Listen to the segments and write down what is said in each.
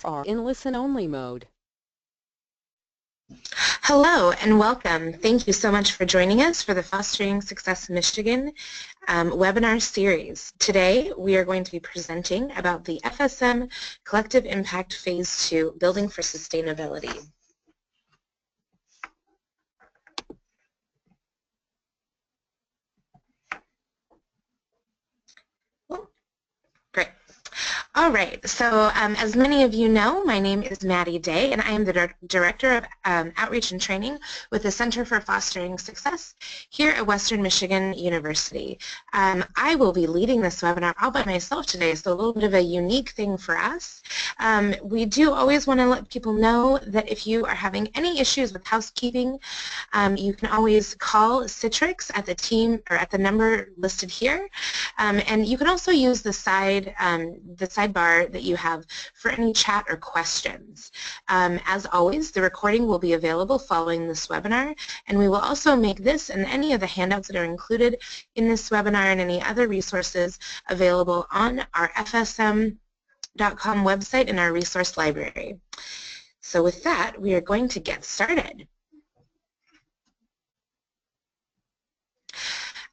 are in listen-only mode. Hello and welcome. Thank you so much for joining us for the Fostering Success Michigan webinar series. Today we are going to be presenting about the FSM Collective Impact Phase 2 Building for Sustainability. Great. All right, so as many of you know, my name is Maddy Day, and I am the Director of Outreach and Training with the Center for Fostering Success here at Western Michigan University. I will be leading this webinar all by myself today, so a little bit of a unique thing for us. We do always want to let people know that if you are having any issues with housekeeping, you can always call Citrix at the team or at the number listed here, and you can also use the sidebar that you have for any chat or questions. As always, the recording will be available following this webinar, and we will also make this and any of the handouts that are included in this webinar and any other resources available on our FSM.com website in our resource library. So with that, we are going to get started.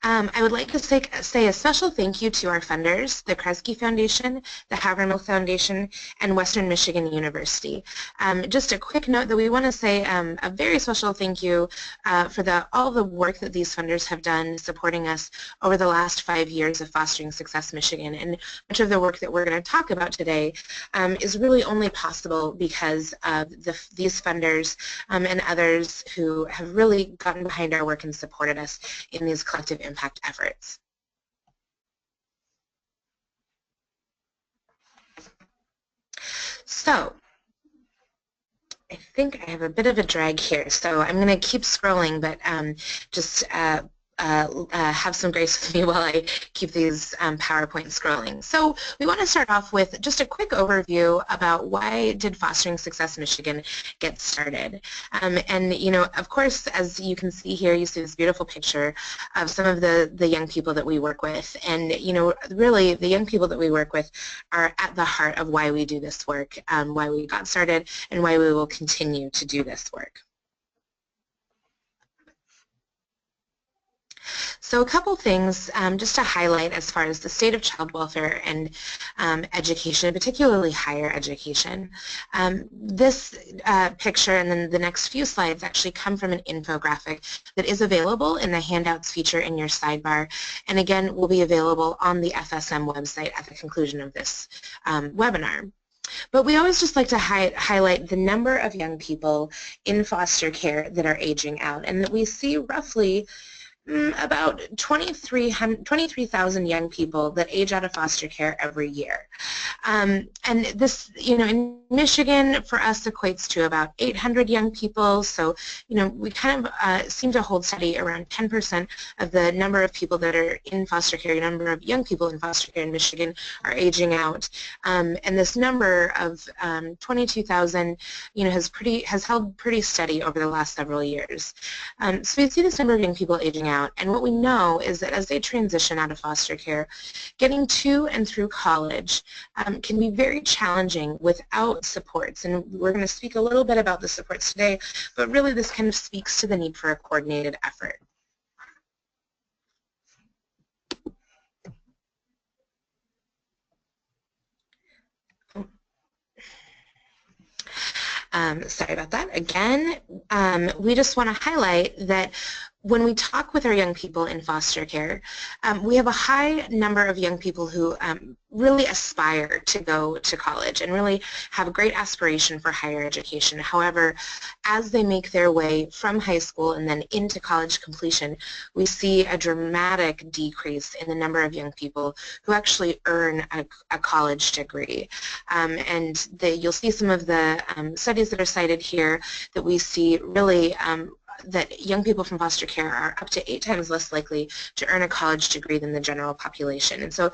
I would like to say a special thank you to our funders, the Kresge Foundation, the Havermill Foundation, and Western Michigan University. Just a quick note that we want to say a very special thank you for all the work that these funders have done supporting us over the last 5 years of Fostering Success Michigan. And much of the work that we're going to talk about today is really only possible because of these funders and others who have really gotten behind our work and supported us in these collective impact efforts. So, I think I have a bit of a drag here, so I'm going to keep scrolling, but just have some grace with me while I keep these PowerPoint scrolling. So we want to start off with just a quick overview about why did Fostering Success Michigan get started. And you know, of course, as you can see here, you see this beautiful picture of some of the young people that we work with. And you know, really the young people that we work with are at the heart of why we do this work, why we got started, and why we will continue to do this work. So a couple things just to highlight as far as the state of child welfare and education, particularly higher education. This picture and then the next few slides actually come from an infographic that is available in the handouts feature in your sidebar, and again will be available on the FSM website at the conclusion of this webinar. But we always just like to highlight the number of young people in foster care that are aging out, and that we see roughly about 23,000 young people that age out of foster care every year. And this, you know, in Michigan, for us, equates to about 800 young people. So, you know, we kind of seem to hold steady around 10% of the number of people that are in foster care, number of young people in foster care in Michigan are aging out. And this number of 22,000, you know, has held pretty steady over the last several years. So we see this number of young people aging out. And what we know is that as they transition out of foster care, getting to and through college can be very challenging without supports. And we're going to speak a little bit about the supports today, but really this kind of speaks to the need for a coordinated effort. Sorry about that. Again, we just want to highlight that when we talk with our young people in foster care, we have a high number of young people who really aspire to go to college and really have a great aspiration for higher education. However, as they make their way from high school and then into college completion, we see a dramatic decrease in the number of young people who actually earn a college degree. And you'll see some of the studies that are cited here that we see really that young people from foster care are up to 8 times less likely to earn a college degree than the general population. And so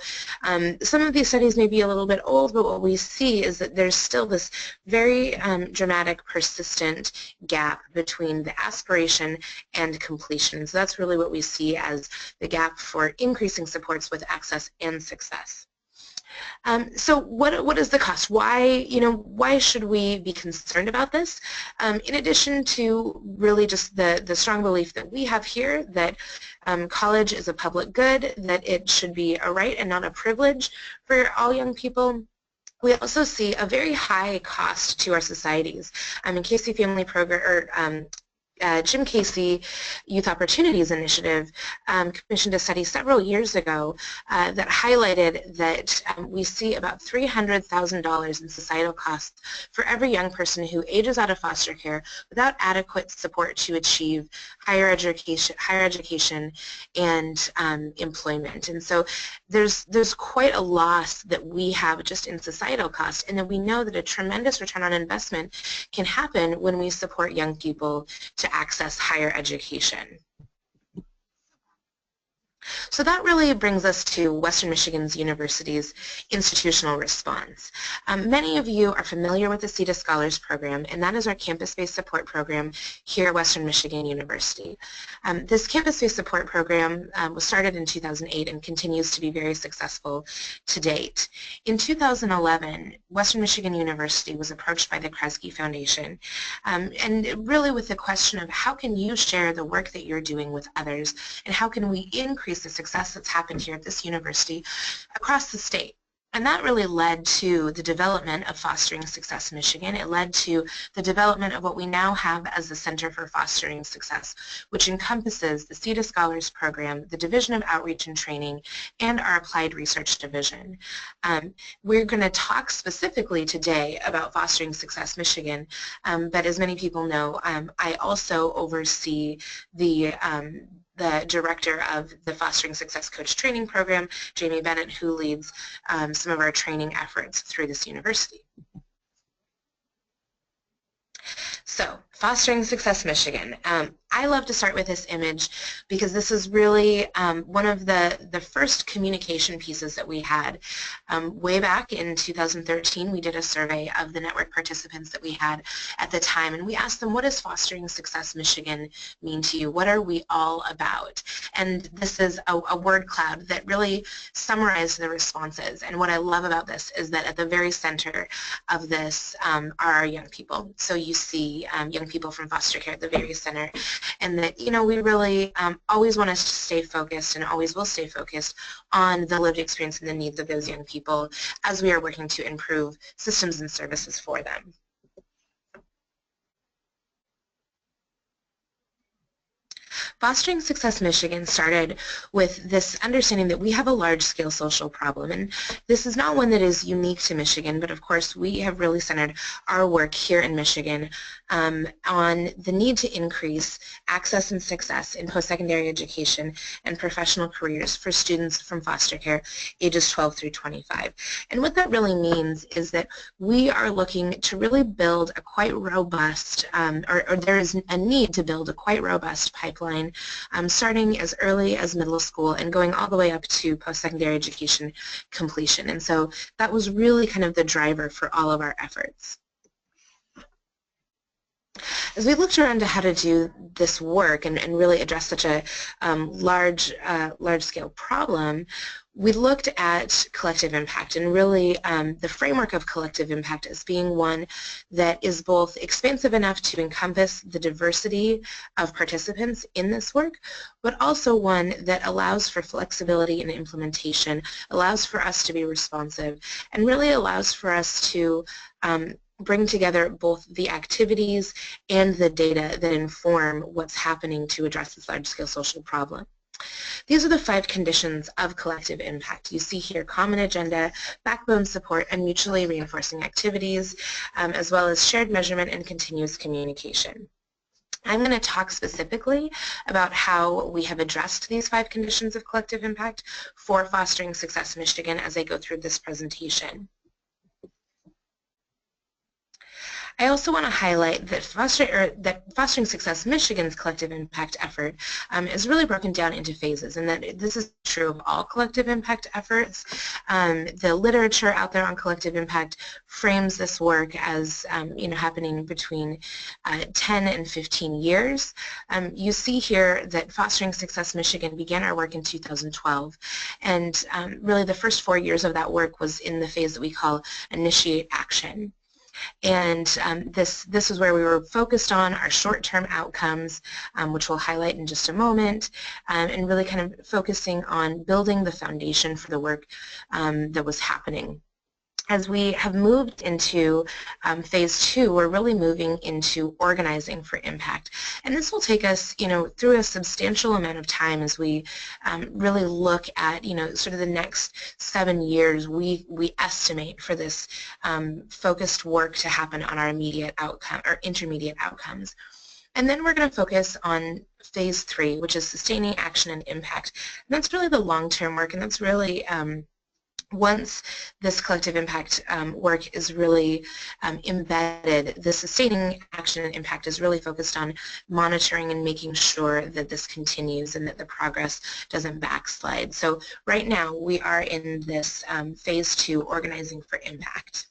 some of these studies may be a little bit old, but what we see is that there's still this very dramatic, persistent gap between the aspiration and completion. So that's really what we see as the gap for increasing supports with access and success. So what is the cost? Why should we be concerned about this? In addition to really just the strong belief that we have here that college is a public good, that it should be a right and not a privilege for all young people, we also see a very high cost to our societies. In Casey Family Program, or Jim Casey Youth Opportunities Initiative commissioned a study several years ago that highlighted that we see about $300,000 in societal costs for every young person who ages out of foster care without adequate support to achieve higher education and employment. And so there's quite a loss that we have just in societal cost, and then we know that a tremendous return on investment can happen when we support young people to access higher education. So that really brings us to Western Michigan's University's institutional response. Many of you are familiar with the CETA Scholars Program, and that is our campus-based support program here at Western Michigan University. This campus-based support program was started in 2008 and continues to be very successful to date. In 2011, Western Michigan University was approached by the Kresge Foundation, and really with the question of how can you share the work that you're doing with others, and how can we increase the success that's happened here at this university across the state. And that really led to the development of Fostering Success Michigan. It led to the development of what we now have as the Center for Fostering Success, which encompasses the CETA Scholars Program, the Division of Outreach and Training, and our Applied Research Division. We're going to talk specifically today about Fostering Success Michigan, but as many people know, I also oversee the director of the Fostering Success Coach Training Program, Jamie Bennett, who leads some of our training efforts through this university. So, Fostering Success Michigan. I love to start with this image because this is really one of the first communication pieces that we had. Way back in 2013, we did a survey of the network participants that we had at the time, and we asked them, what does Fostering Success Michigan mean to you? What are we all about? And this is a word cloud that really summarized the responses. And what I love about this is that at the very center of this are our young people. So you see young people from foster care at the very center, and that, you know, we really always want us to stay focused and always will stay focused on the lived experience and the needs of those young people as we are working to improve systems and services for them. Fostering Success Michigan started with this understanding that we have a large-scale social problem, and this is not one that is unique to Michigan, but of course we have really centered our work here in Michigan on the need to increase access and success in post-secondary education and professional careers for students from foster care ages 12 through 25. And what that really means is that we are looking to really build a quite robust, or there is a need to build a quite robust pipeline starting as early as middle school and going all the way up to post-secondary education completion. And so that was really kind of the driver for all of our efforts. As we looked around to how to do this work and really address such a large-scale problem, we looked at collective impact, and really the framework of collective impact as being one that is both expansive enough to encompass the diversity of participants in this work, but also one that allows for flexibility in implementation, allows for us to be responsive, and really allows for us to bring together both the activities and the data that inform what's happening to address this large-scale social problem. These are the 5 conditions of collective impact. You see here common agenda, backbone support, and mutually reinforcing activities, as well as shared measurement and continuous communication. I'm going to talk specifically about how we have addressed these 5 conditions of collective impact for Fostering Success Michigan as I go through this presentation. I also want to highlight that Fostering Success Michigan's collective impact effort is really broken down into phases, and that this is true of all collective impact efforts. The literature out there on collective impact frames this work as happening between 10 and 15 years. You see here that Fostering Success Michigan began our work in 2012, and really the first 4 years of that work was in the phase that we call initiate action. And this is where we were focused on our short-term outcomes, which we'll highlight in just a moment, and really kind of focusing on building the foundation for the work that was happening. As we have moved into phase 2, we're really moving into organizing for impact. And this will take us, through a substantial amount of time as we really look at, sort of the next 7 years we estimate for this focused work to happen on our immediate outcome or intermediate outcomes. And then we're going to focus on phase 3, which is sustaining action and impact. And that's really the long-term work, and that's really once this collective impact work is really embedded, the sustaining action and impact is really focused on monitoring and making sure that this continues and that the progress doesn't backslide. So right now we are in this phase 2, organizing for impact.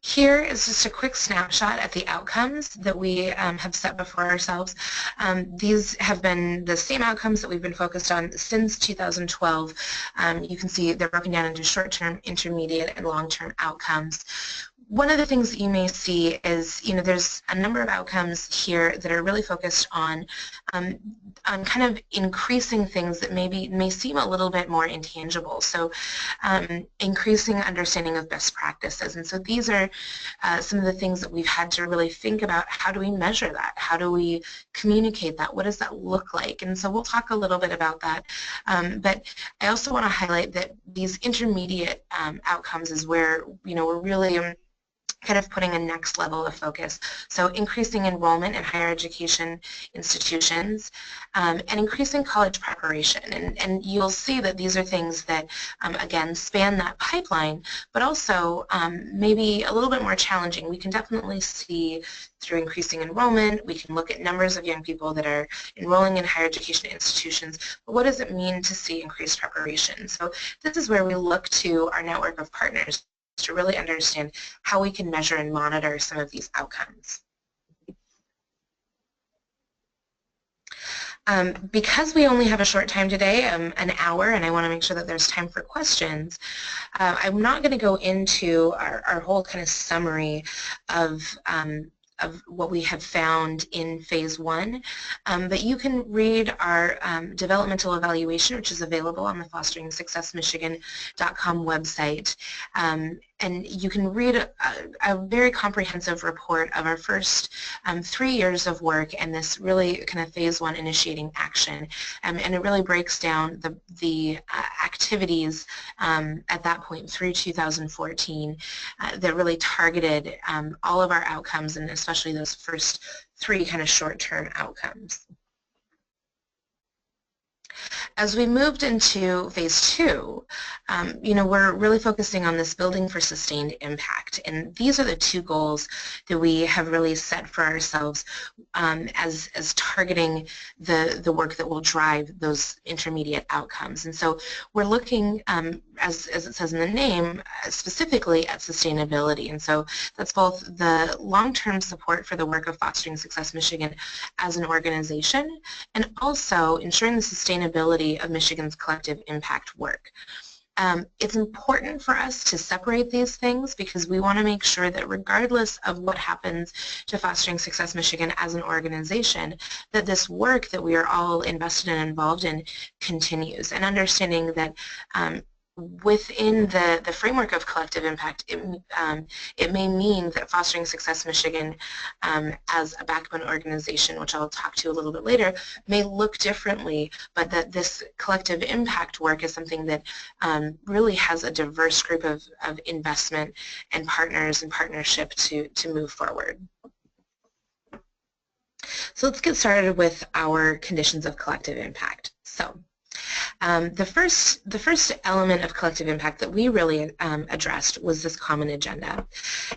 Here is just a quick snapshot at the outcomes that we have set before ourselves. These have been the same outcomes that we've been focused on since 2012. You can see they're broken down into short-term, intermediate, and long-term outcomes. One of the things that you may see is, there's a number of outcomes here that are really focused on kind of increasing things that may seem a little bit more intangible. So increasing understanding of best practices. And so these are some of the things that we've had to really think about. How do we measure that? How do we communicate that? What does that look like? And so we'll talk a little bit about that. But I also want to highlight that these intermediate outcomes is where, we're really kind of putting a next level of focus. So increasing enrollment in higher education institutions and increasing college preparation. And you'll see that these are things that, again, span that pipeline, but also maybe a little bit more challenging. We can definitely see through increasing enrollment, we can look at numbers of young people that are enrolling in higher education institutions, but what does it mean to see increased preparation? So this is where we look to our network of partners to really understand how we can measure and monitor some of these outcomes. Because we only have a short time today, an hour, and I want to make sure that there's time for questions, I'm not going to go into our whole kind of summary of what we have found in phase 1, but you can read our developmental evaluation, which is available on the FosteringSuccessMichigan.com website. And you can read a very comprehensive report of our first 3 years of work and this really kind of phase 1 initiating action. And it really breaks down the activities at that point through 2014 that really targeted all of our outcomes, and especially those first 3 kind of short-term outcomes. As we moved into phase 2, we're really focusing on this building for sustained impact, and these are the 2 goals that we have really set for ourselves as targeting the work that will drive those intermediate outcomes. And so we're looking, as it says in the name, specifically at sustainability, and so that's both the long-term support for the work of Fostering Success Michigan as an organization, and also ensuring the sustainability of Michigan's collective impact work. It's important for us to separate these things because we want to make sure that regardless of what happens to Fostering Success Michigan as an organization, that this work that we are all invested and involved in continues, and understanding that within the framework of collective impact, it may mean that Fostering Success Michigan as a backbone organization, which I'll talk to a little bit later, may look differently, but that this collective impact work is something that really has a diverse group of investment and partners and partnership to move forward. So let's get started with our conditions of collective impact. So The first element of collective impact that we really addressed was this common agenda.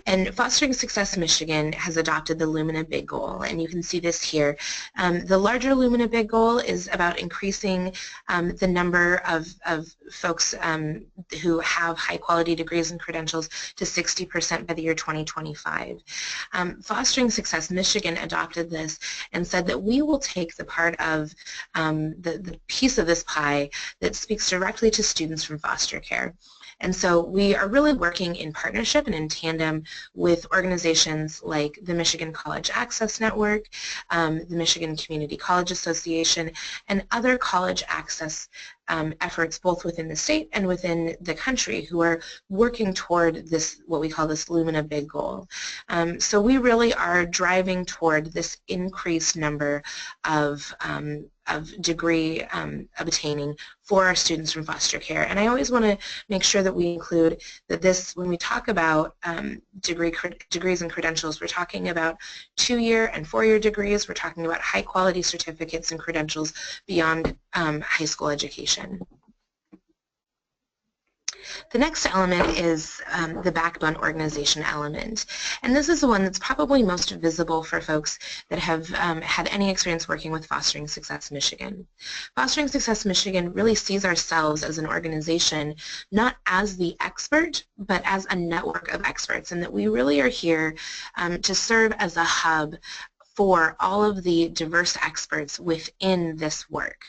And Fostering Success Michigan has adopted the Lumina Big Goal, and you can see this here. The larger Lumina Big Goal is about increasing the number of folks who have high-quality degrees and credentials to 60% by the year 2025. Fostering Success Michigan adopted this and said that we will take the part of the piece of this pie that speaks directly to students from foster care. And so we are really working in partnership and in tandem with organizations like the Michigan College Access Network, the Michigan Community College Association, and other college access efforts both within the state and within the country who are working toward this, what we call this Lumina Big Goal. So we really are driving toward this increased number of degree obtaining for our students from foster care. And I always want to make sure that we include that this, when we talk about degrees and credentials, we're talking about 2-year and 4-year degrees. We're talking about high quality certificates and credentials beyond high school education. The next element is the backbone organization element, and this is the one that's probably most visible for folks that have had any experience working with Fostering Success Michigan. Fostering Success Michigan really sees ourselves as an organization not as the expert, but as a network of experts, and that we really are here to serve as a hub for all of the diverse experts within this work.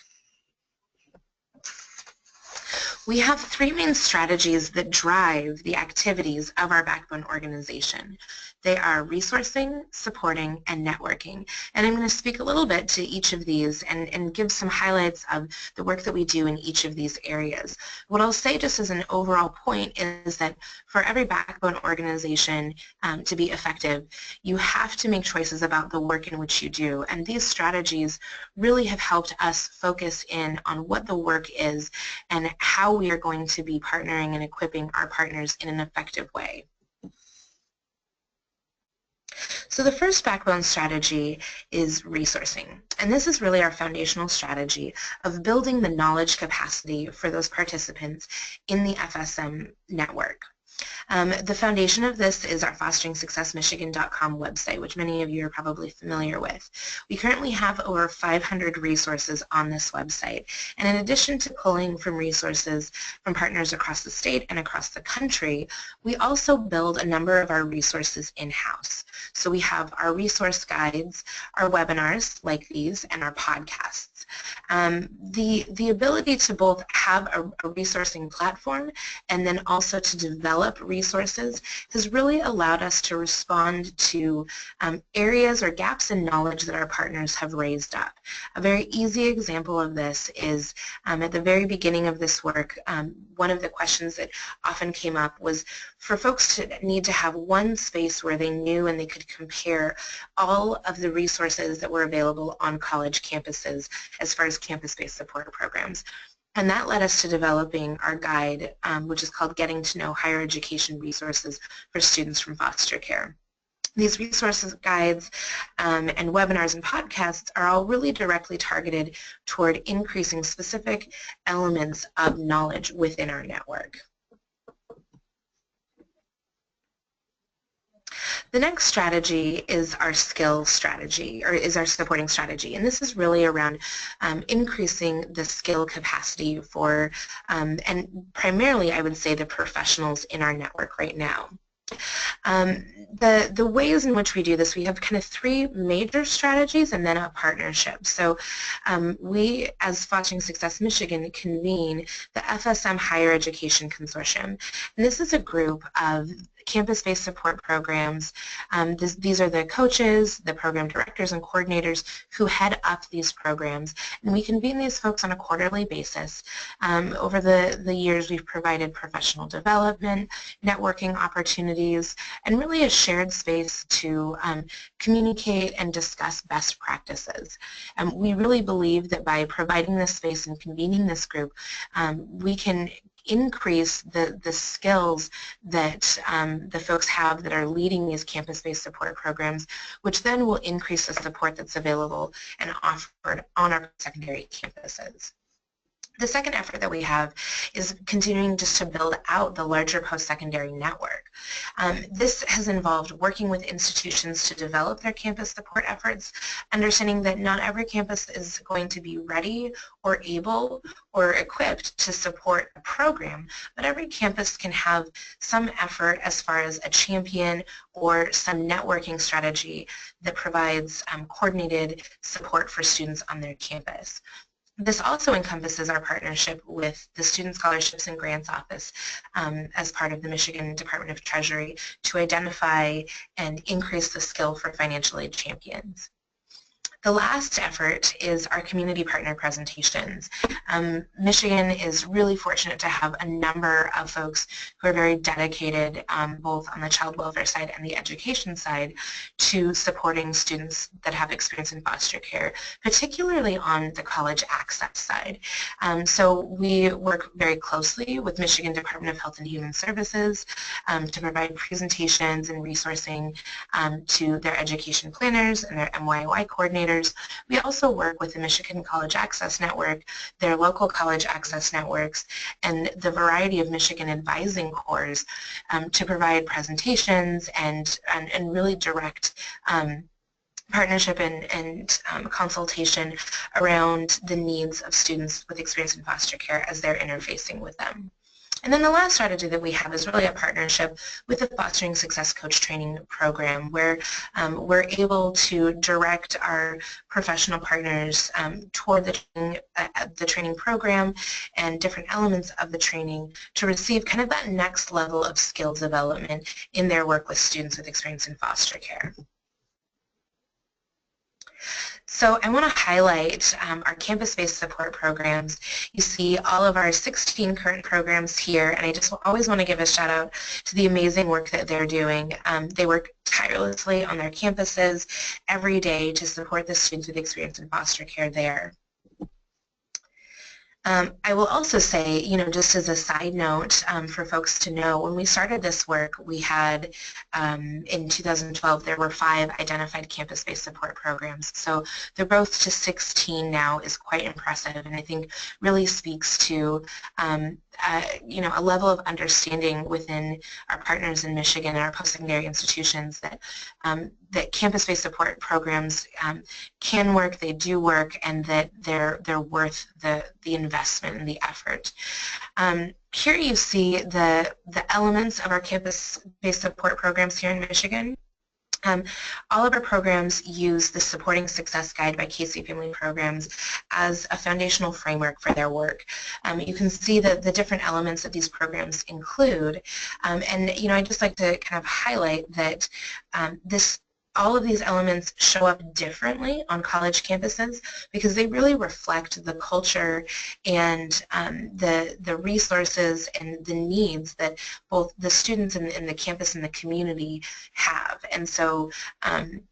We have 3 main strategies that drive the activities of our backbone organization. They are resourcing, supporting, and networking. And I'm going to speak a little bit to each of these and give some highlights of the work that we do in each of these areas. What I'll say just as an overall point is that for every backbone organization to be effective, you have to make choices about the work in which you do. And these strategies really have helped us focus in on what the work is and how we are going to be partnering and equipping our partners in an effective way. So the first backbone strategy is resourcing, and this is really our foundational strategy of building the knowledge capacity for those participants in the FSM network. The foundation of this is our fosteringsuccessmichigan.com website, which many of you are probably familiar with. We currently have over 500 resources on this website, and in addition to pulling from resources from partners across the state and across the country, we also build a number of our resources in-house. So we have our resource guides, our webinars like these, and our podcasts. The ability to both have a resourcing platform and then also to develop resources has really allowed us to respond to areas or gaps in knowledge that our partners have raised up. A very easy example of this is at the very beginning of this work, one of the questions that often came up was for folks to need to have one space where they knew and they could compare all of the resources that were available on college campuses as far as campus-based support programs. And that led us to developing our guide, which is called Getting to Know Higher Education Resources for Students from Foster Care. These resources, guides, and webinars and podcasts are all really directly targeted toward increasing specific elements of knowledge within our network. The next strategy is our skill strategy, or is our supporting strategy, and this is really around increasing the skill capacity for, and primarily I would say the professionals in our network right now. The ways in which we do this, we have kind of 3 major strategies and then a partnership. So we, as Fostering Success Michigan, convene the FSM Higher Education Consortium. And this is a group of campus-based support programs. These are the coaches, the program directors, and coordinators who head up these programs. And we convene these folks on a quarterly basis. Over the years, we've provided professional development, networking opportunities, and really a shared space to communicate and discuss best practices. We really believe that by providing this space and convening this group, we can increase the skills that the folks have that are leading these campus-based support programs, which then will increase the support that's available and offered on our secondary campuses. The second effort that we have is continuing just to build out the larger post-secondary network. This has involved working with institutions to develop their campus support efforts, understanding that not every campus is going to be ready or able or equipped to support a program, but every campus can have some effort as far as a champion or some networking strategy that provides coordinated support for students on their campus. This also encompasses our partnership with the Student Scholarships and Grants Office as part of the Michigan Department of Treasury to identify and increase the skill for financial aid champions. The last effort is our community partner presentations. Michigan is really fortunate to have a number of folks who are very dedicated both on the child welfare side and the education side to supporting students that have experience in foster care, particularly on the college access side. So we work very closely with Michigan Department of Health and Human Services to provide presentations and resourcing to their education planners and their MYY coordinators. We also work with the Michigan College Access Network, their local college access networks, and the variety of Michigan advising corps to provide presentations and really direct partnership and consultation around the needs of students with experience in foster care as they're interfacing with them. And then the last strategy that we have is really a partnership with the Fostering Success Coach Training Program, where we're able to direct our professional partners toward the training program and different elements of the training to receive kind of that next level of skill development in their work with students with experience in foster care. So I want to highlight our campus-based support programs. You see all of our 16 current programs here, and I just always want to give a shout out to the amazing work that they're doing. They work tirelessly on their campuses every day to support the students with experience in foster care there. I will also say, just as a side note for folks to know, when we started this work, we had, in 2012, there were 5 identified campus-based support programs. So the growth to 16 now is quite impressive, and I think really speaks to a level of understanding within our partners in Michigan and our post-secondary institutions that that campus-based support programs can work, they do work, and that they're worth the investment and the effort. Here you see the elements of our campus-based support programs here in Michigan. All of our programs use the Supporting Success Guide by Casey Family Programs as a foundational framework for their work. You can see the different elements that these programs include, and I'd just like to kind of highlight that all of these elements show up differently on college campuses because they really reflect the culture and the resources and the needs that both the students in the campus and the community have. And so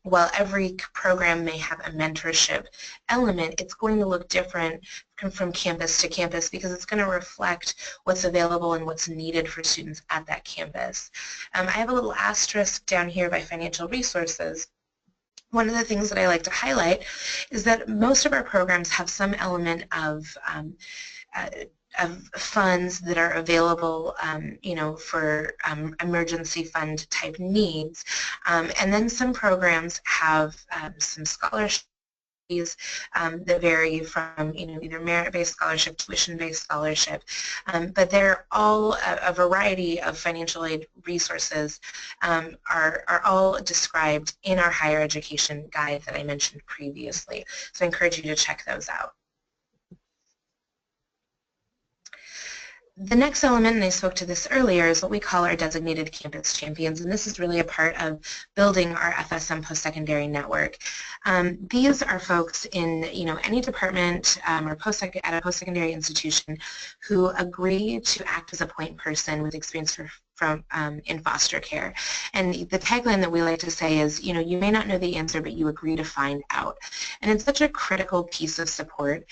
while every program may have a mentorship element, it's going to look different from campus to campus because it's going to reflect what's available and what's needed for students at that campus. I have a little asterisk down here by financial resources. One of the things that I like to highlight is that most of our programs have some element of funds that are available, for emergency fund type needs, and then some programs have some scholarships that vary from either merit-based scholarship, tuition-based scholarship, but they're all a variety of financial aid resources are all described in our higher education guide that I mentioned previously. So I encourage you to check those out. The next element, and I spoke to this earlier, is what we call our designated campus champions, and this is really a part of building our FSM post-secondary network. These are folks in any department or at a post-secondary institution who agree to act as a point person with experience in foster care. And the tagline that we like to say is, you may not know the answer, but you agree to find out. And it's such a critical piece of support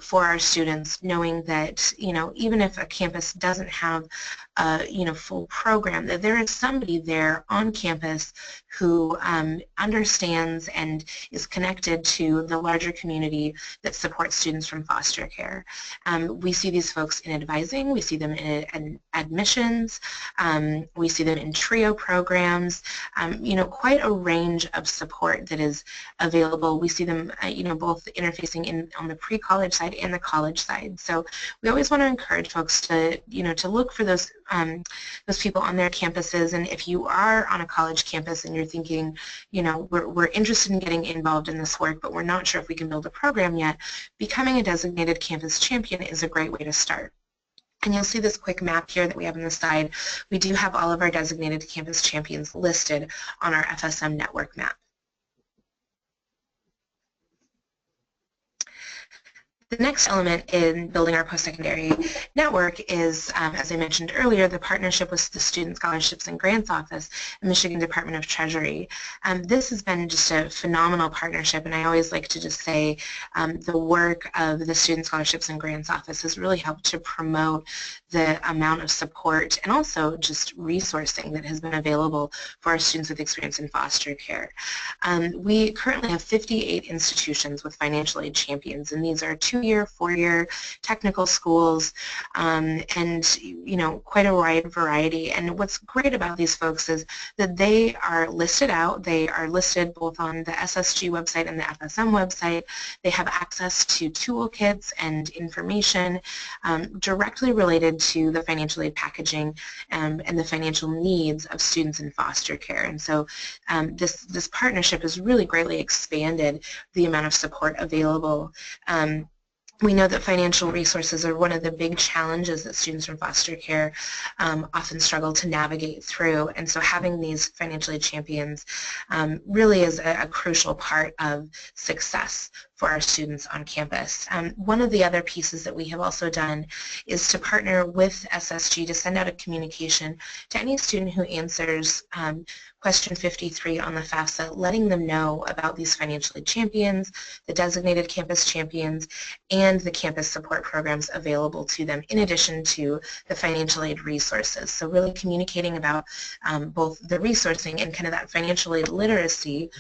for our students, knowing that even if a campus doesn't have full program, that there is somebody there on campus who understands and is connected to the larger community that supports students from foster care. We see these folks in advising, we see them in admissions, we see them in TRIO programs, quite a range of support that is available. We see them, both interfacing on the pre-college side and the college side. So we always want to encourage folks to, to look for those people on their campuses. And if you are on a college campus and you're thinking, we're interested in getting involved in this work, but we're not sure if we can build a program yet, becoming a designated campus champion is a great way to start. And you'll see this quick map here that we have on the side. We do have all of our designated campus champions listed on our FSM network map. The next element in building our post-secondary network is, as I mentioned earlier, the partnership with the Student Scholarships and Grants Office and Michigan Department of Treasury. This has been just a phenomenal partnership, and I always like to just say the work of the Student Scholarships and Grants Office has really helped to promote the amount of support and also just resourcing that has been available for our students with experience in foster care. We currently have 58 institutions with financial aid champions, and these are 2-year, 4-year technical schools, and quite a wide variety. And what's great about these folks is that they are listed out. They are listed both on the SSG website and the FSM website. They have access to toolkits and information directly related to the financial aid packaging and the financial needs of students in foster care. And so this partnership has really greatly expanded the amount of support available. We know that financial resources are one of the big challenges that students from foster care often struggle to navigate through, and so having these financial aid champions really is a crucial part of success for our students on campus. One of the other pieces that we have also done is to partner with SSG to send out a communication to any student who answers question 53 on the FAFSA, letting them know about these financial aid champions, the designated campus champions, and the campus support programs available to them in addition to the financial aid resources. So really communicating about both the resourcing and kind of that financial aid literacy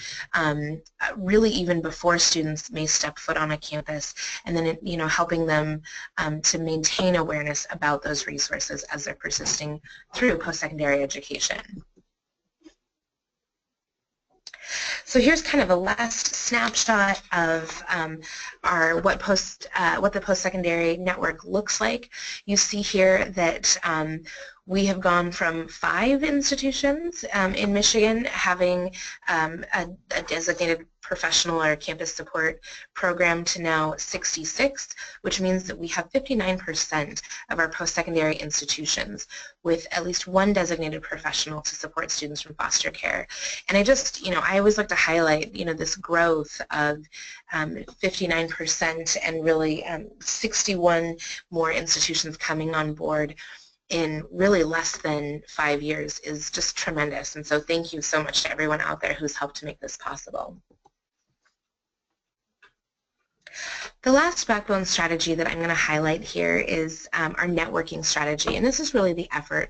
really even before students may step foot on a campus, and then helping them to maintain awareness about those resources as they're persisting through post-secondary education. So here's kind of a last snapshot of what the post-secondary network looks like. You see here that we have gone from 5 institutions in Michigan having a designated professional or campus support program to now 66, which means that we have 59% of our post-secondary institutions with at least one designated professional to support students from foster care. And I always like to highlight, this growth of 59% and really 61 more institutions coming on board in really less than 5 years is just tremendous. And so thank you so much to everyone out there who's helped to make this possible. The last backbone strategy that I'm going to highlight here is our networking strategy, and this is really the effort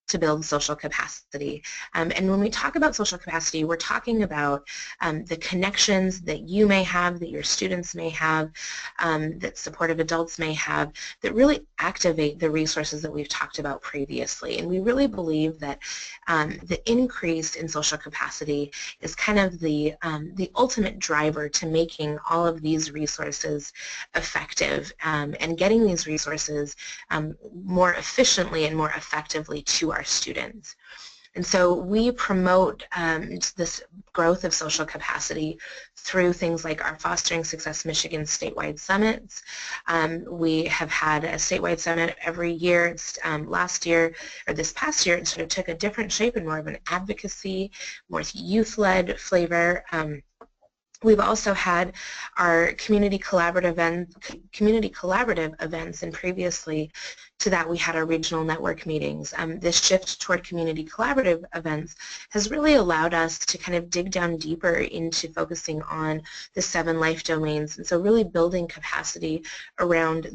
to build social capacity. And when we talk about social capacity, we're talking about the connections that you may have, that your students may have, that supportive adults may have, that really activate the resources that we've talked about previously. And we really believe that the increase in social capacity is kind of the ultimate driver to making all of these resources effective and getting these resources more efficiently and more effectively to our students. And so we promote this growth of social capacity through things like our Fostering Success Michigan statewide summits. We have had a statewide summit every year. Last year, or this past year, it sort of took a different shape and more of an advocacy, more youth-led flavor. We've also had our community collaborative events, and previously to that, we had our regional network meetings. This shift toward community collaborative events has really allowed us to kind of dig down deeper into focusing on the 7 life domains, and so really building capacity around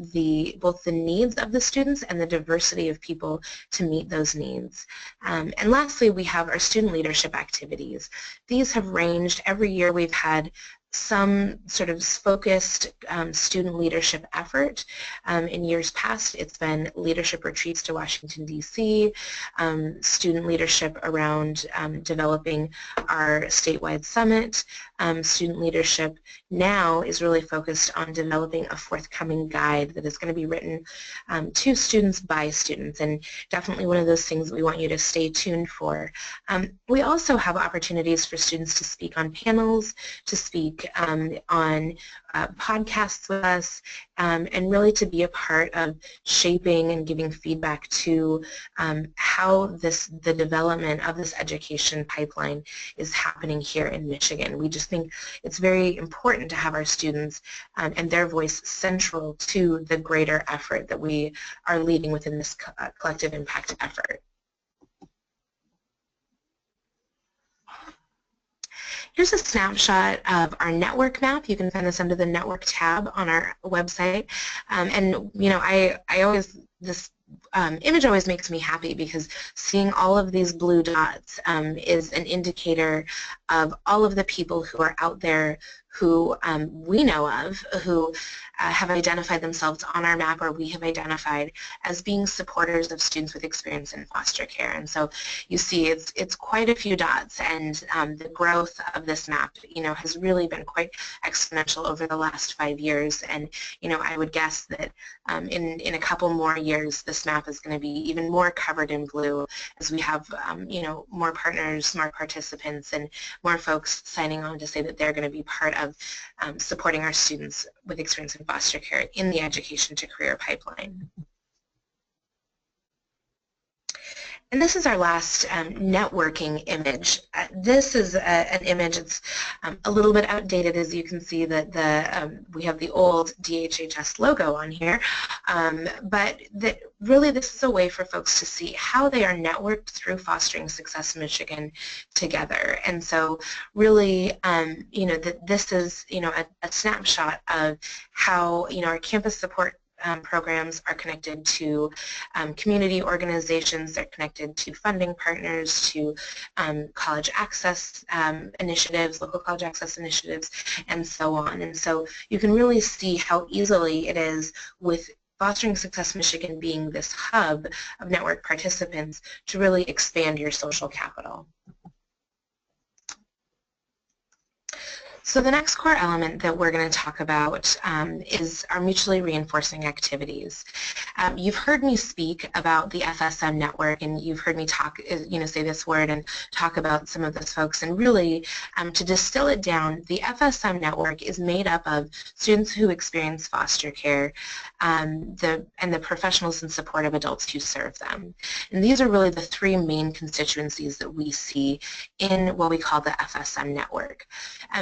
both the needs of the students and the diversity of people to meet those needs. And lastly, we have our student leadership activities. These have ranged. Every year we've had some sort of focused student leadership effort. In years past, it's been leadership retreats to Washington, D.C., student leadership around developing our statewide summit. Student leadership now is really focused on developing a forthcoming guide that is going to be written to students by students, and definitely one of those things that we want you to stay tuned for. We also have opportunities for students to speak on panels, to speak on podcasts with us, and really to be a part of shaping and giving feedback to how the development of this education pipeline is happening here in Michigan. We just think it's very important to have our students and their voice central to the greater effort that we are leading within this collective impact effort. Here's a snapshot of our network map. You can find this under the network tab on our website. And you know, I always, this image always makes me happy because seeing all of these blue dots is an indicator of all of the people who are out there who we know of, who have identified themselves on our map, or we have identified as being supporters of students with experience in foster care. And so you see it's quite a few dots, and the growth of this map, you know, has really been quite exponential over the last 5 years. And you know, I would guess that in a couple more years, this map is going to be even more covered in blue as we have you know, more partners, more participants, and more folks signing on to say that they're going to be part of supporting our students with experience in foster care in the education to career pipeline. And this is our last networking image. This is an image that's a little bit outdated, as you can see that we have the old DHHS logo on here, but that really this is a way for folks to see how they are networked through Fostering Success Michigan together. And so really, you know, that this is, you know, a snapshot of how, you know, our campus support programs are connected to community organizations, they're connected to funding partners, to college access initiatives, local college access initiatives, and so on. And so you can really see how easily it is, with Fostering Success Michigan being this hub of network participants, to really expand your social capital. So the next core element that we're going to talk about is our mutually reinforcing activities. You've heard me speak about the FSM network, and you've heard me talk, you know, say this word and talk about some of those folks. And really, to distill it down, the FSM network is made up of students who experience foster care and the professionals in support of adults who serve them. And these are really the 3 main constituencies that we see in what we call the FSM network.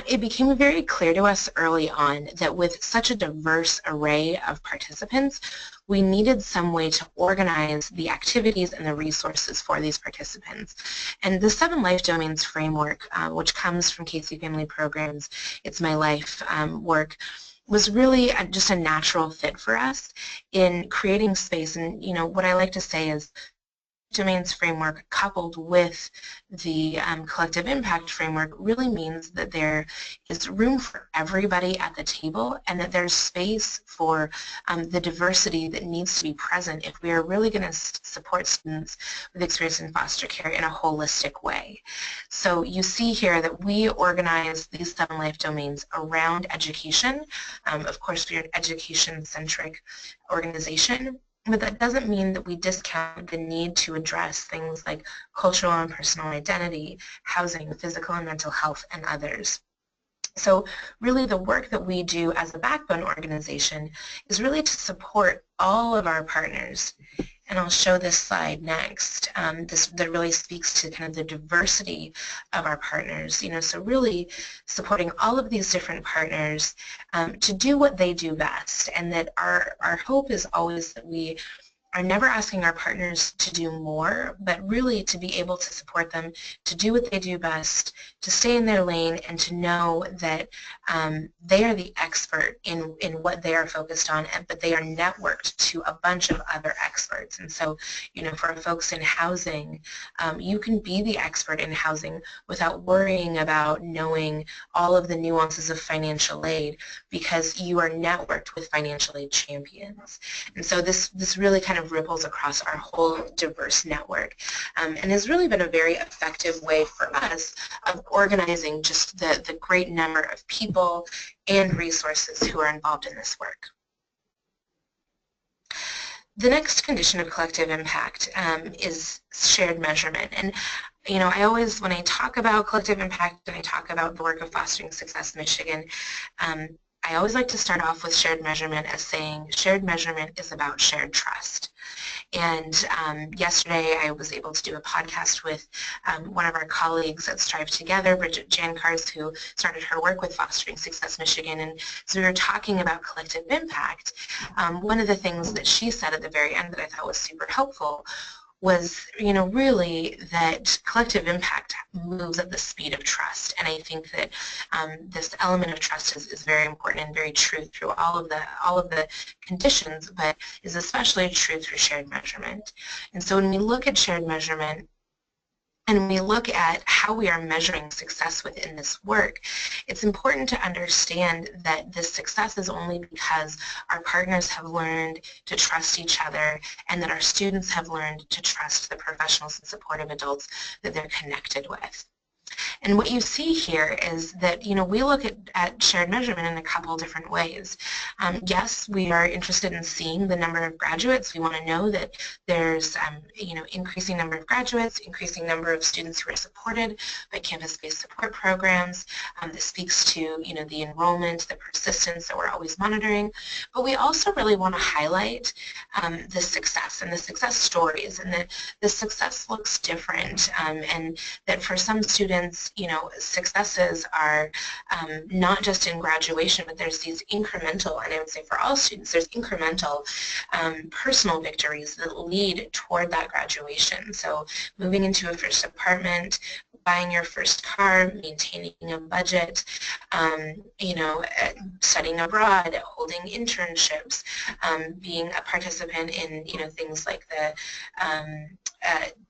It became very clear to us early on that with such a diverse array of participants, we needed some way to organize the activities and the resources for these participants. And the 7 Life Domains framework, which comes from Casey Family Programs, It's My Life work, was really just a natural fit for us in creating space. And you know, what I like to say is domains framework coupled with the collective impact framework really means that there is room for everybody at the table, and that there's space for the diversity that needs to be present if we are really going to support students with experience in foster care in a holistic way. So you see here that we organize these 7 life domains around education. Of course, we're an education-centric organization, but that doesn't mean that we discount the need to address things like cultural and personal identity, housing, physical and mental health, and others. So really the work that we do as a backbone organization is really to support all of our partners. And I'll show this slide next. That really speaks to kind of the diversity of our partners. You know, so really supporting all of these different partners to do what they do best, and that our hope is always that we are never asking our partners to do more, but really to be able to support them, to do what they do best, to stay in their lane, and to know that they are the expert in what they are focused on, but they are networked to a bunch of other experts. And so, for folks in housing, you can be the expert in housing without worrying about knowing all of the nuances of financial aid, because you are networked with financial aid champions. And so this really kind of ripples across our whole diverse network, and has really been a very effective way for us of organizing just the great number of people and resources who are involved in this work. The next condition of collective impact is shared measurement. And I always, when I talk about collective impact and I talk about the work of Fostering Success Michigan, I always like to start off with shared measurement as saying shared measurement is about shared trust. And yesterday I was able to do a podcast with one of our colleagues at Strive Together, Bridget Jankars, who started her work with Fostering Success Michigan. And so we were talking about collective impact. One of the things that she said at the very end that I thought was super helpful was, really that collective impact moves at the speed of trust. And I think that this element of trust is very important and very true through all of the conditions, but is especially true through shared measurement. And so when we look at shared measurement, and we look at how we are measuring success within this work, it's important to understand that this success is only because our partners have learned to trust each other, and that our students have learned to trust the professionals and supportive adults that they're connected with. And what you see here is that, we look at shared measurement in a couple different ways. Yes, we are interested in seeing the number of graduates. We want to know that there's, increasing number of graduates, increasing number of students who are supported by campus-based support programs. This speaks to, the enrollment, the persistence that we're always monitoring. But we also really want to highlight the success and the success stories, and that the success looks different, and that for some students, successes are not just in graduation, but there's these incremental, and I would say for all students, there's incremental personal victories that lead toward that graduation. So moving into a first apartment, buying your first car, maintaining a budget, studying abroad, holding internships, being a participant in, things like the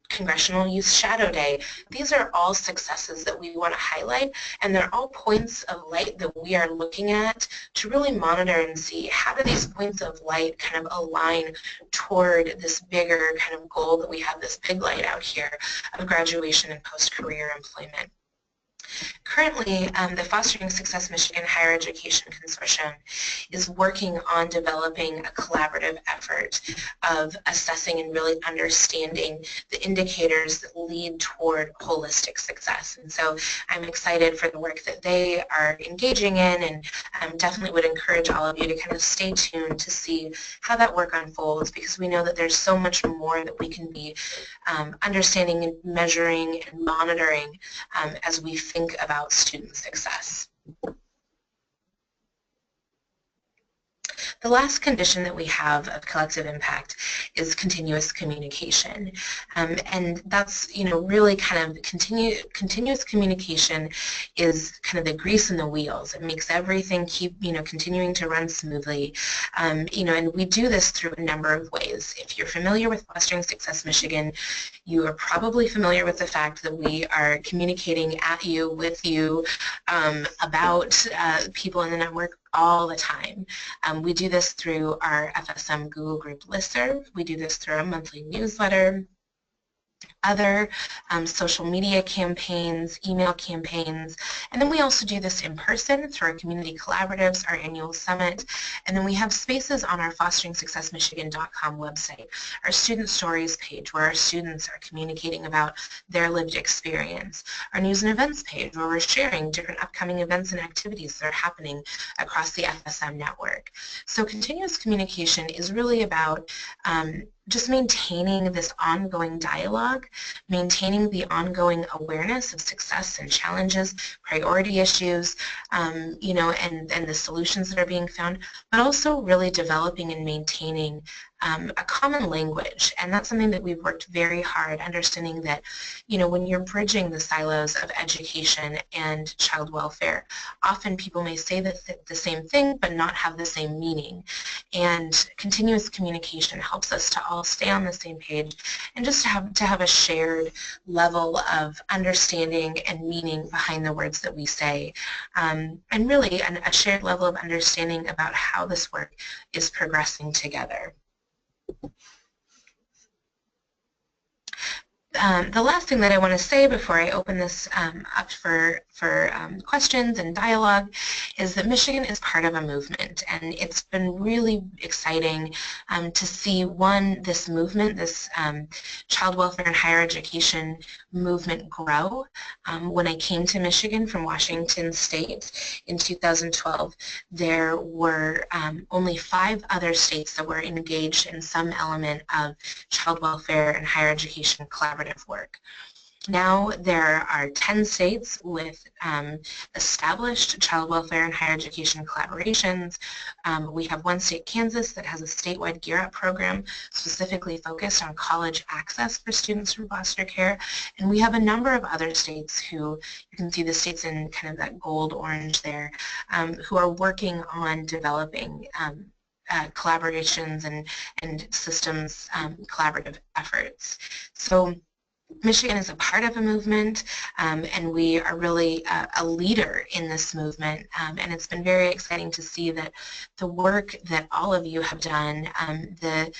Congressional Youth Shadow Day. These are all successes that we want to highlight, and they're all points of light that we are looking at to really monitor and see how do these points of light kind of align toward this bigger kind of goal that we have, this big light out here of graduation and post-career employment. Currently, the Fostering Success Michigan Higher Education Consortium is working on developing a collaborative effort of assessing and really understanding the indicators that lead toward holistic success. And so I'm excited for the work that they are engaging in, and definitely would encourage all of you to kind of stay tuned to see how that work unfolds, because we know that there's so much more that we can be understanding and measuring and monitoring as we think about student success. The last condition that we have of collective impact is continuous communication, and that's really kind of continuous communication is kind of the grease in the wheels. It makes everything keep continuing to run smoothly, and we do this through a number of ways. If you're familiar with Fostering Success Michigan, you are probably familiar with the fact that we are communicating at you, with you, about people in the network all the time. We do this through our FSM Google Group listserv. We do this through our monthly newsletter, other social media campaigns, email campaigns, and then we also do this in person through our community collaboratives, our annual summit, and then we have spaces on our fosteringsuccessmichigan.com website, our student stories page where our students are communicating about their lived experience, our news and events page where we're sharing different upcoming events and activities that are happening across the FSM network. So continuous communication is really about just maintaining this ongoing dialogue, maintaining the ongoing awareness of success and challenges, priority issues, and the solutions that are being found, but also really developing and maintaining a common language, and that's something that we've worked very hard understanding that, when you're bridging the silos of education and child welfare, often people may say the same thing but not have the same meaning, and continuous communication helps us to all stay on the same page and just to have a shared level of understanding and meaning behind the words that we say, and really a shared level of understanding about how this work is progressing together. The last thing that I want to say before I open this up for questions and dialogue is that Michigan is part of a movement, and it's been really exciting to see, this movement, this child welfare and higher education movement grow. When I came to Michigan from Washington State in 2012, there were only 5 other states that were engaged in some element of child welfare and higher education collaborative work. Now there are 10 states with established child welfare and higher education collaborations. We have one state, Kansas, that has a statewide Gear Up program specifically focused on college access for students from foster care. And we have a number of other states who, you can see the states in kind of that gold orange there, who are working on developing collaborations and systems collaborative efforts. So Michigan is a part of a movement, and we are really a leader in this movement, and it's been very exciting to see that the work that all of you have done, the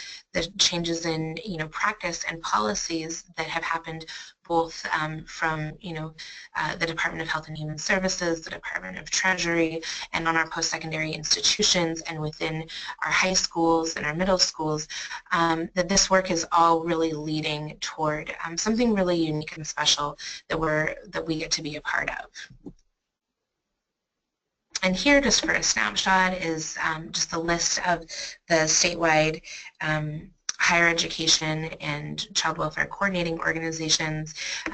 changes in practice and policies that have happened both from the Department of Health and Human Services, the Department of Treasury, and on our post-secondary institutions and within our high schools and our middle schools, that this work is all really leading toward something really unique and special that we get to be a part of. And here, just for a snapshot, is just a list of the statewide higher education and child welfare coordinating organizations.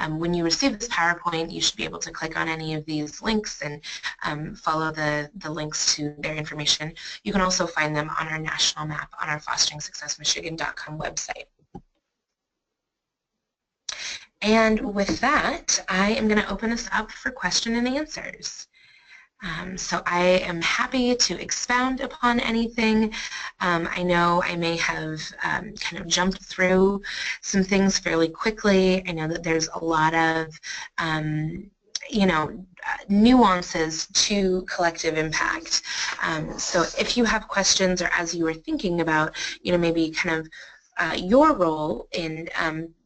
When you receive this PowerPoint, you should be able to click on any of these links and follow the links to their information. You can also find them on our national map on our fosteringsuccessmichigan.com website. And with that, I am going to open this up for question and answers. So I am happy to expound upon anything. I know I may have kind of jumped through some things fairly quickly. I know that there's a lot of nuances to collective impact. So if you have questions, or as you were thinking about, maybe kind of your role in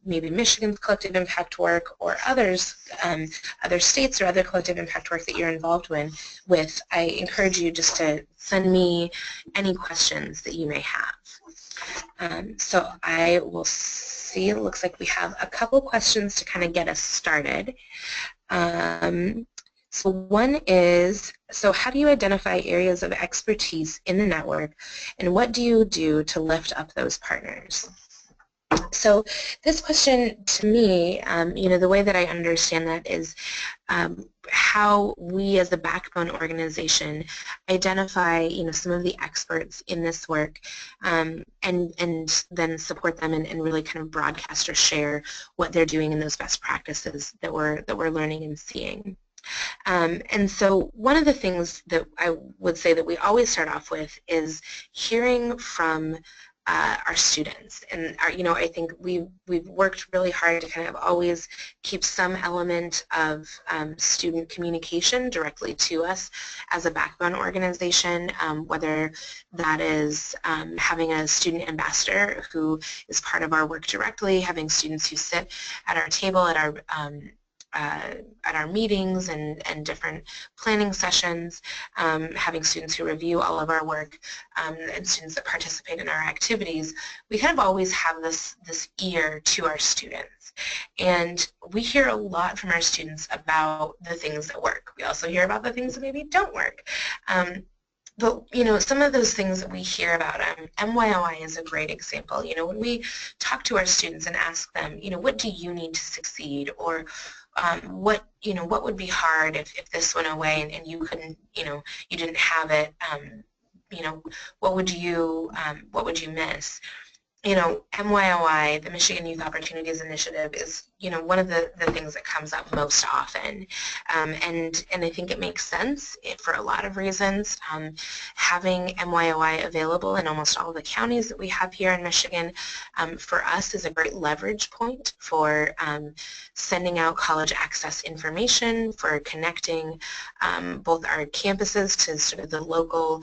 maybe Michigan's collective impact work, or others, other states or other collective impact work that you're involved with, I encourage you just to send me any questions that you may have. So I will see, it looks like we have a couple questions to kind of get us started. So one is, so how do you identify areas of expertise in the network, and what do you do to lift up those partners? So this question, to me, the way that I understand that is how we as a backbone organization identify, some of the experts in this work, and then support them and really kind of broadcast or share what they're doing in those best practices that we're learning and seeing. And so one of the things that I would say that we always start off with is hearing from our students. And I think we've worked really hard to kind of always keep some element of student communication directly to us as a backbone organization, whether that is having a student ambassador who is part of our work directly, having students who sit at our table at our meetings and different planning sessions, having students who review all of our work, and students that participate in our activities. We kind of always have this ear to our students. And we hear a lot from our students about the things that work. We also hear about the things that maybe don't work. But, some of those things that we hear about, MYOI is a great example. When we talk to our students and ask them, what do you need to succeed? Or what would be hard if this went away and you couldn't, you didn't have it, what would you miss? MYOI, the Michigan Youth Opportunities Initiative, is, one of the things that comes up most often. And I think it makes sense for a lot of reasons. Having MYOI available in almost all the counties that we have here in Michigan, for us is a great leverage point for sending out college access information, for connecting both our campuses to sort of the local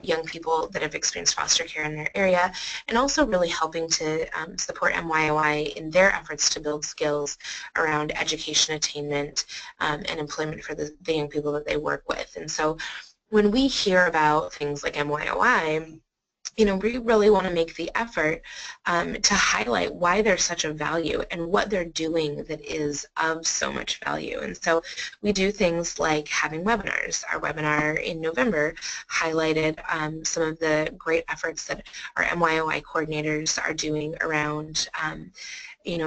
young people that have experienced foster care in their area, and also really helping to support MYOI in their efforts to build skills around education attainment and employment for the young people that they work with. And so when we hear about things like MYOI, we really want to make the effort to highlight why they're such a value and what they're doing that is of so much value. And so we do things like having webinars. Our webinar in November highlighted some of the great efforts that our MYOI coordinators are doing around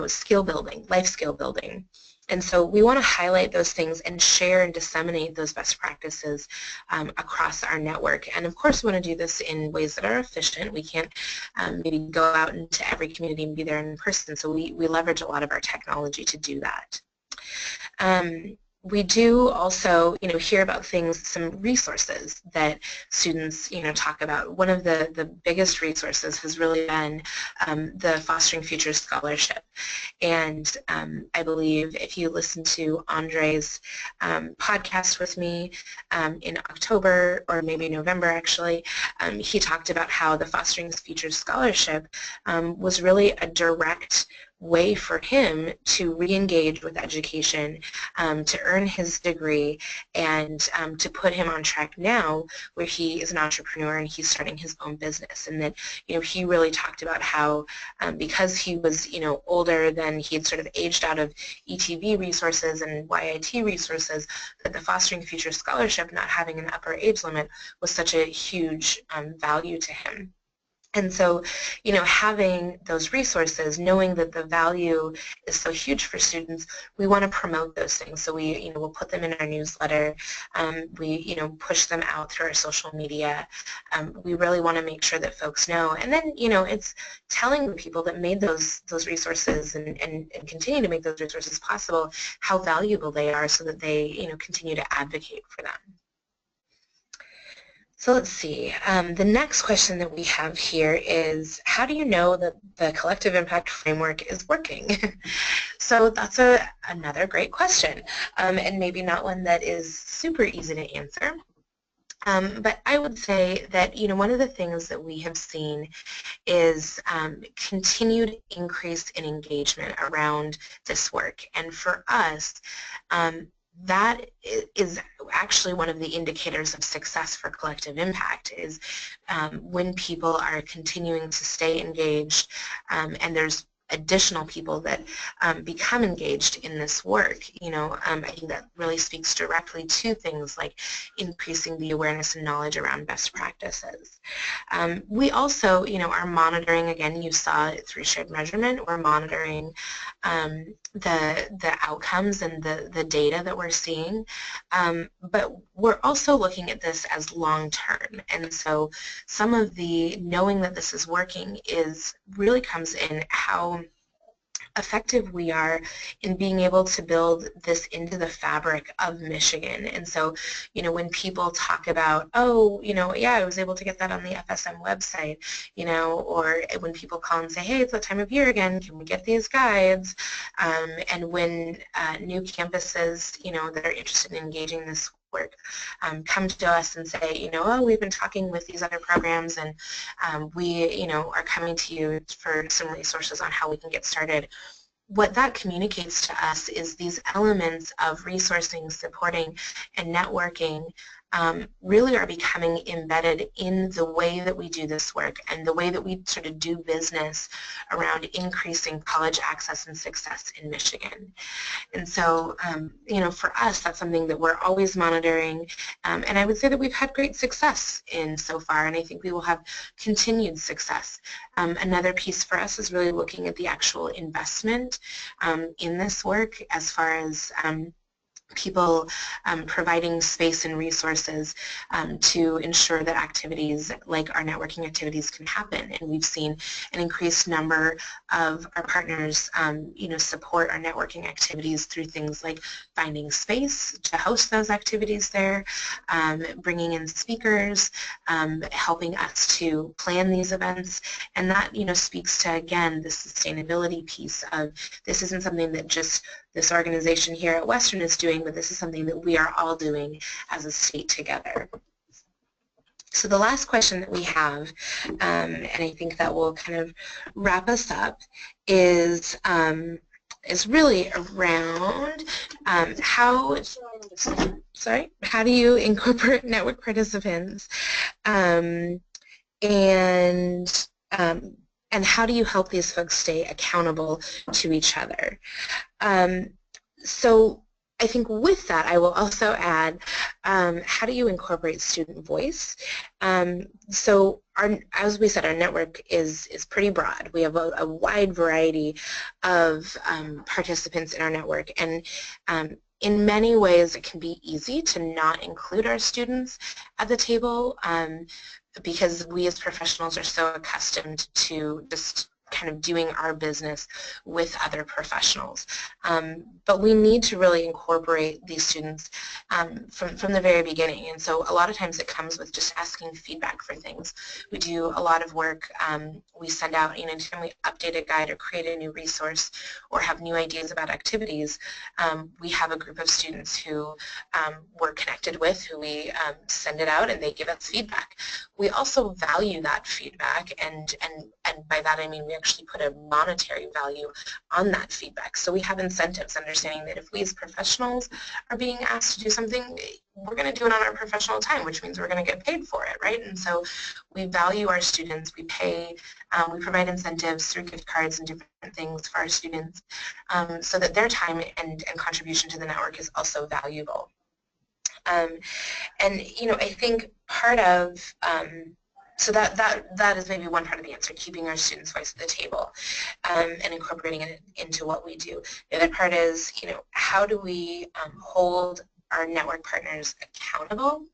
skill building, life skill building. And so we want to highlight those things and share and disseminate those best practices across our network. And of course we want to do this in ways that are efficient. We can't maybe go out into every community and be there in person, so we leverage a lot of our technology to do that. We do also, hear about things, some resources that students, talk about. One of the biggest resources has really been the Fostering Futures Scholarship. And I believe if you listen to Andre's podcast with me in October, or maybe November actually, he talked about how the Fostering Futures Scholarship was really a direct way for him to re-engage with education, to earn his degree, and to put him on track now where he is an entrepreneur and he's starting his own business. And that, he really talked about how because he was, older, than he had sort of aged out of ETV resources and YIT resources, that the Fostering Future Scholarship, not having an upper age limit, was such a huge value to him. And so, having those resources, knowing that the value is so huge for students, we want to promote those things. So we, we'll put them in our newsletter. We, push them out through our social media. We really want to make sure that folks know. And then, it's telling the people that made those resources and continue to make those resources possible how valuable they are, so that they, continue to advocate for them. So let's see, the next question that we have here is, how do you know that the collective impact framework is working? So that's another great question, and maybe not one that is super easy to answer. But I would say that, one of the things that we have seen is continued increase in engagement around this work. And for us, that is actually one of the indicators of success for collective impact, is when people are continuing to stay engaged, and there's additional people that become engaged in this work. I think that really speaks directly to things like increasing the awareness and knowledge around best practices. We also, are monitoring, again, you saw it through shared measurement, we're monitoring the outcomes and the data that we're seeing, but we're also looking at this as long-term. And so some of the knowing that this is working really comes in how effective we are in being able to build this into the fabric of Michigan. And so, when people talk about, oh, yeah, I was able to get that on the FSM website, or when people call and say, hey, it's that time of year again, can we get these guides? And when new campuses, that are interested in engaging this work come to us and say, oh, we've been talking with these other programs, and we, are coming to you for some resources on how we can get started. What that communicates to us is these elements of resourcing, supporting, and networking really are becoming embedded in the way that we do this work and the way that we sort of do business around increasing college access and success in Michigan. And so, for us, that's something that we're always monitoring, and I would say that we've had great success in so far, and I think we will have continued success. Another piece for us is really looking at the actual investment in this work, as far as people providing space and resources to ensure that activities like our networking activities can happen. And we've seen an increased number of our partners support our networking activities through things like finding space to host those activities there, bringing in speakers, helping us to plan these events, and that speaks to, again, the sustainability piece of this isn't something that just this organization here at Western is doing, but this is something that we are all doing as a state together. So the last question that we have, and I think that will kind of wrap us up, is really around how do you incorporate network participants, and how do you help these folks stay accountable to each other? So I think with that, I will also add, how do you incorporate student voice? So as we said, our network is pretty broad. We have a wide variety of participants in our network, and in many ways it can be easy to not include our students at the table because we as professionals are so accustomed to just kind of doing our business with other professionals. But we need to really incorporate these students from the very beginning, and so a lot of times it comes with just asking feedback for things. We do a lot of work. We send out, anytime we update a guide or create a new resource or have new ideas about activities, we have a group of students who we're connected with, who we send it out, and they give us feedback. We also value that feedback, and by that I mean we actually put a monetary value on that feedback. So we have incentives, understanding that if we as professionals are being asked to do something, we're going to do it on our professional time, which means we're going to get paid for it, right? And so we value our students. We pay, we provide incentives through gift cards and different things for our students, so that their time and contribution to the network is also valuable. And I think part of so that is maybe one part of the answer, keeping our students' voice at the table and incorporating it into what we do. The other part is, how do we hold our network partners accountable?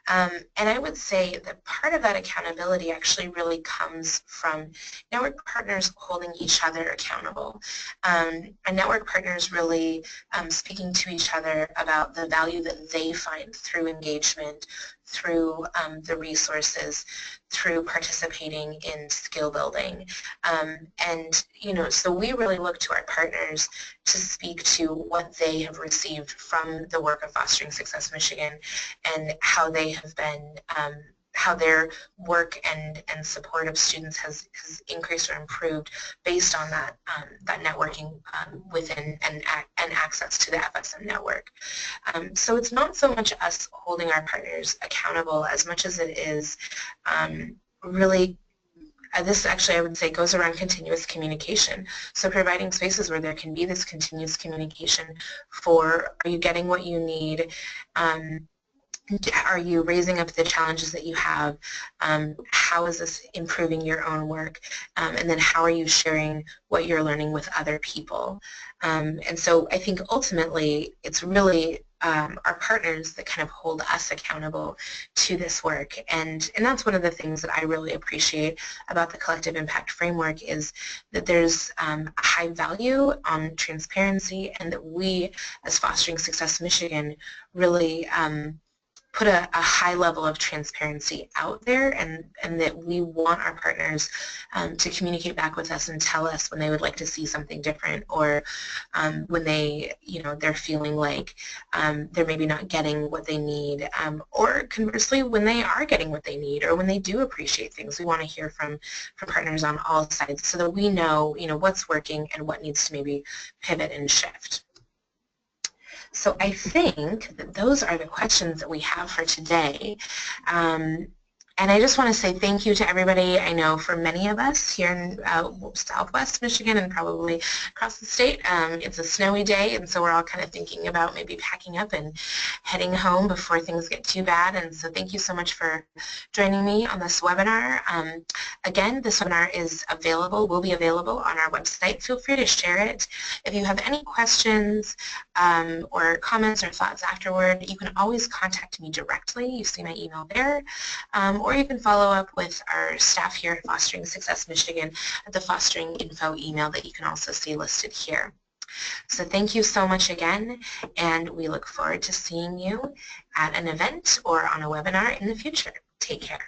And I would say that part of that accountability actually really comes from network partners holding each other accountable. And network partners really speaking to each other about the value that they find through engagement, through the resources, through participating in skill building. And so we really look to our partners to speak to what they have received from the work of Fostering Success Michigan, and how they have been, how their work and support of students has increased or improved based on that networking within and access to the FSM network. So it's not so much us holding our partners accountable as much as it is really this actually, I would say, goes around continuous communication. So providing spaces where there can be this continuous communication for, are you getting what you need? Are you raising up the challenges that you have? How is this improving your own work? And then how are you sharing what you're learning with other people? And so I think ultimately it's really our partners that kind of hold us accountable to this work. And that's one of the things that I really appreciate about the Collective Impact Framework, is that there's a high value on transparency, and that we as Fostering Success Michigan really put a high level of transparency out there, and that we want our partners to communicate back with us and tell us when they would like to see something different, or when they're feeling like they're maybe not getting what they need, or conversely when they are getting what they need, or when they do appreciate things. We want to hear from partners on all sides, so that we know what's working and what needs to maybe pivot and shift. So I think that those are the questions that we have for today. And I just want to say thank you to everybody. I know for many of us here in Southwest Michigan and probably across the state, it's a snowy day, and so we're all kind of thinking about maybe packing up and heading home before things get too bad. And so thank you so much for joining me on this webinar. Again, this webinar is available, will be available on our website. Feel free to share it. If you have any questions or comments or thoughts afterward, you can always contact me directly. You see my email there. Or you can follow up with our staff here at Fostering Success Michigan at the Fostering Info email that you can also see listed here. So thank you so much again, and we look forward to seeing you at an event or on a webinar in the future. Take care.